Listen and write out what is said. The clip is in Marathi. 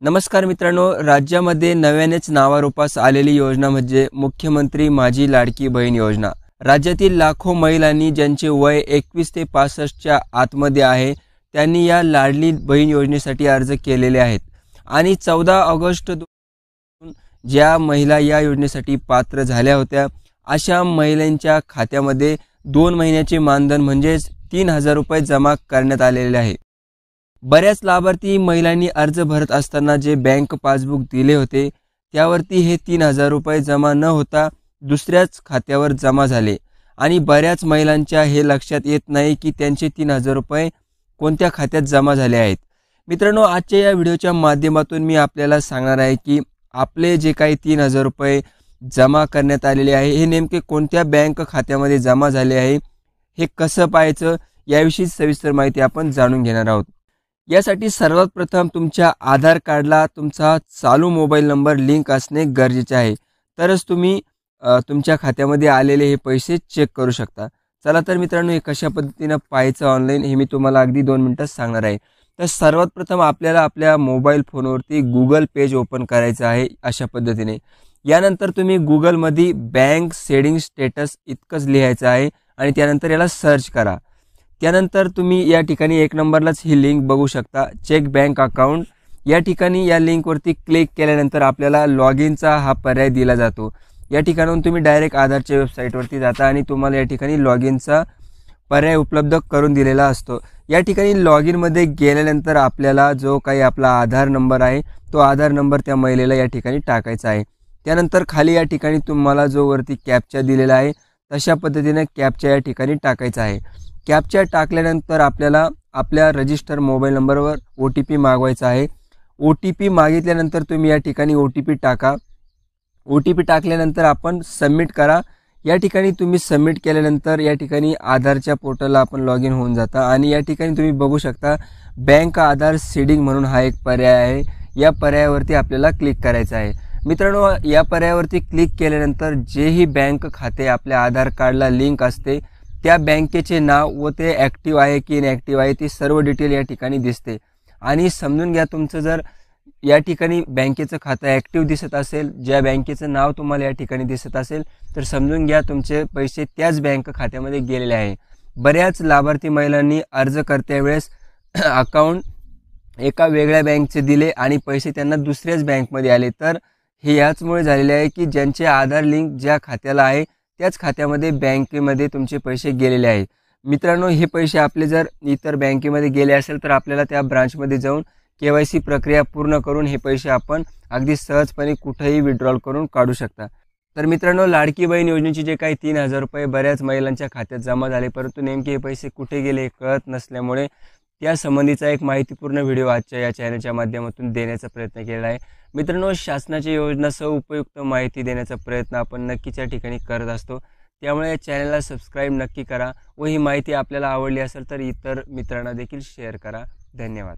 नमस्कार मित्रांनो, राज्यामध्ये नव्यानेच नावारूपास आलेली योजना म्हणजे मुख्यमंत्री माझी लाडकी बहीण योजना। राज्यातील लाखो महिलांनी ज्यांचे वय 21 ते 65च्या आतमध्ये आहे त्यांनी या लाडली बहीण योजनेसाठी अर्ज केलेले आहेत आणि 14 ऑगस्ट ज्या महिला या योजनेसाठी पात्र झाल्या होत्या अशा महिलांच्या खात्यामध्ये 2 महिन्याचे मानधन म्हणजे 3000 रुपये जमा करण्यात आलेले आहे। बऱ्याच लाभार्थी महिलांनी अर्ज भरत असताना जे बँक पासबुक दिले होते त्यावरती हे 3000 रुपये जमा न होता दुसऱ्याच खात्यावर जमा झाले आणि बऱ्याच महिलांच्या हे लक्षात येत नाही की त्यांचे 3000 रुपये कोणत्या खात्यात जमा झाले आहेत। मित्रांनो, आजच्या या व्हिडिओच्या माध्यमातून मी आपल्याला सांगणार आहे की आपले जे काही 3000 रुपये जमा करण्यात आलेले आहे हे नेमके कोणत्या बँक खात्यामध्ये जमा झाले आहे, हे कसं पाहायचं याविषयी सविस्तर माहिती आपण जाणून घेणार आहोत। यासाठी सर्वात प्रथम तुमच्या आधार कार्डला तुमचा चालू मोबाईल नंबर लिंक असणे गरजेचे आहे, तरच तुम्ही तुमच्या खात्यामध्ये आलेले हे पैसे चेक करू शकता। चला तर मित्रांनो, हे कशा पद्धतीने पाहायचं ऑनलाईन हे मी तुम्हाला अगदी 2 मिनिटात सांगणार आहे। तर सर्वात प्रथम आपल्याला आपल्या मोबाईल फोनवरती गूगल पेज ओपन करायचं आहे अशा पद्धतीने। यानंतर तुम्ही गूगल मध्ये बँक सेटिंग स्टेटस इतकंच लिहायचं आहे आणि त्यानंतर याला सर्च करा। त्यानंतर तुम्ही या ठिकाणी 1 नंबरलाच ही लिंक बघू शकता, चेक बँक अकाउंट। या ठिकाणी या लिंकवरती क्लिक केल्यानंतर आपल्याला लॉग इनचा हा पर्याय दिला जातो। या ठिकाणाहून तुम्ही डायरेक्ट आधारच्या वेबसाईटवरती जाता आणि तुम्हाला या ठिकाणी लॉग इनचा पर्याय उपलब्ध करून दिलेला असतो। या ठिकाणी लॉग इनमध्ये गेल्यानंतर आपल्याला जो काही आपला आधार नंबर आहे तो आधार नंबर त्या महिलेला या ठिकाणी टाकायचा आहे। त्यानंतर खाली या ठिकाणी तुम्हाला जो वरती कॅप्चा दिलेला आहे तशा पद्धतीने कॅप्चा या ठिकाणी टाकायचा आहे। कॅप्चा टाकल्यानंतर आपल्याला आपल्या रजिस्टर मोबाईल नंबरवर OTP मागवायचा आहे। OTP मागितल्यानंतर तुम्ही या ठिकाणी OTP टाका। OTP टाकल्यानंतर आपण सबमिट करा। या ठिकाणी तुम्ही सबमिट केल्यानंतर या ठिकाणी आधारच्या पोर्टलला आपण लॉग इन होऊन जाता आणि या ठिकाणी तुम्ही बघू शकता बँक आधार सीडिंग म्हणून हा एक पर्याय आहे। या पर्यायावरती आपल्याला क्लिक करायचं आहे। मित्रांनो, या पर्यायावरती क्लिक केल्यानंतर जेही बँक खाते आपल्या आधार कार्डला लिंक असते त्या बँकेचे नाव व ते ॲक्टिव्ह आहे की इनॲक्टिव्ह आहे ती सर्व डिटेल या ठिकाणी दिसते। आणि समजून घ्या, तुमचं जर या ठिकाणी बँकेचं खातं ॲक्टिव्ह दिसत असेल, ज्या बँकेचं नाव तुम्हाला या ठिकाणी दिसत असेल तर समजून घ्या तुमचे पैसे त्याच बँक खात्यामध्ये गेलेले आहे। बऱ्याच लाभार्थी महिलांनी अर्ज करत्यावेळेस अकाउंट एका वेगळ्या बँकचे दिले आणि पैसे त्यांना दुसऱ्याच बँकमध्ये आले, तर हे याचमुळे झालेले आहे की ज्यांचे आधार लिंक ज्या खात्याला आहे त्याच खात्यामध्ये बँकेमध्ये तुमचे पैसे गेलेले आहेत। मित्रांनो, हे पैसे आपले जर इतर बँकेमध्ये गेले असेल तर आपल्याला त्या ब्रांचमध्ये जाऊन KYC प्रक्रिया पूर्ण करून हे पैसे आपण अगदी सहजपणे कुठेही विड्रॉल करून काढू शकता। तर मित्रांनो, लाडकी बहीण योजनेचे जे काही 3000 रुपये बऱ्याच महिलांच्या खात्यात जमा झाले, परंतु नेमके हे पैसे कुठे गेले कळत नसल्यामुळे त्या संबंधीचा एक माहितीपूर्ण व्हिडिओ आजच्या या चॅनलच्या माध्यमातून देण्याचा प्रयत्न केला आहे। मित्रांनो, शासनाच्या योजनांसह उपयुक्त माहिती देण्याचा प्रयत्न आपण नक्कीच या ठिकाणी करत असतो, त्यामुळे या चॅनलला सबस्क्राईब नक्की करा व ही माहिती आपल्याला आवडली असेल तर इतर मित्रांना देखील शेअर करा। धन्यवाद।